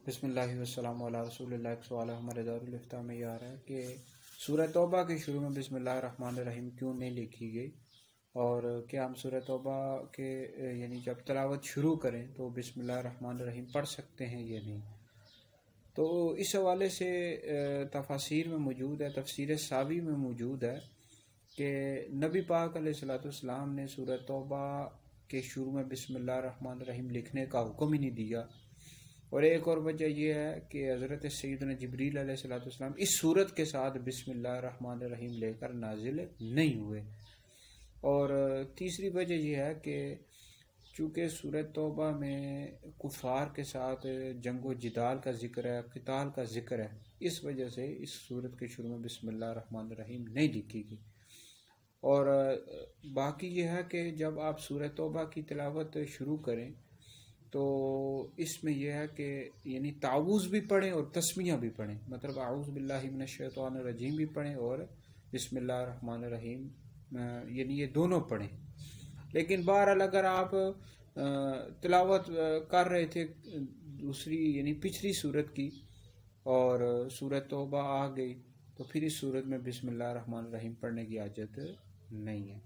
بسم اللہ والسلام علی رسول اللہ۔ ایک سوال ہمارے دارالفتاء میں یہ آ رہا ہے کہ سورہ توبہ کے شروع میں بسم اللہ الرحمن الرحیم کیوں نہیں لکھی گئی، اور کیا ہم سورہ توبہ کے یعنی جب تلاوت شروع کریں تو بسم اللہ الرحمن الرحیم پڑھ سکتے ہیں یا نہیں؟ تو اس حوالے سے تفاسیر میں موجود ہے، تفسیر ساوی میں موجود ہے کہ نبی پاک علیہ السلام نے سورہ توبہ کے شروع میں بسم اللہ الرحمن الرحیم لکھنے کا حکم ہی نہیں دیا، اور ایک اور وجہ یہ ہے کہ حضرت سیدنا جبریل علیہ السلام اس صورت کے ساتھ بسم اللہ الرحمن الرحیم لے کر نازل نہیں ہوئے، اور تیسری وجہ یہ ہے کہ چونکہ سورہ توبہ میں کفار کے ساتھ جنگ و جدال کا ذکر ہے، قتال کا ذکر ہے، اس وجہ سے اس صورت کے شروع میں بسم اللہ الرحمن الرحیم نہیں لکھی گئی۔ اور باقی یہ ہے کہ جب آپ سورہ توبہ کی تلاوت شروع کریں تو اس میں یہ ہے کہ یعنی تعوذ بھی پڑھیں اور تسمیہ بھی پڑھیں، مطلب اعوذ باللہ من الشیطان الرجیم بھی پڑھیں اور بسم اللہ الرحمن الرحیم یعنی یہ دونوں پڑھیں۔ لیکن بہرحال اگر آپ تلاوت کر رہے تھے دوسری یعنی پچھلی صورت کی اور سورہ توبہ آ گئی تو پھر اس صورت میں بسم اللہ الرحمن الرحیم پڑھنے کی حاجت نہیں ہے۔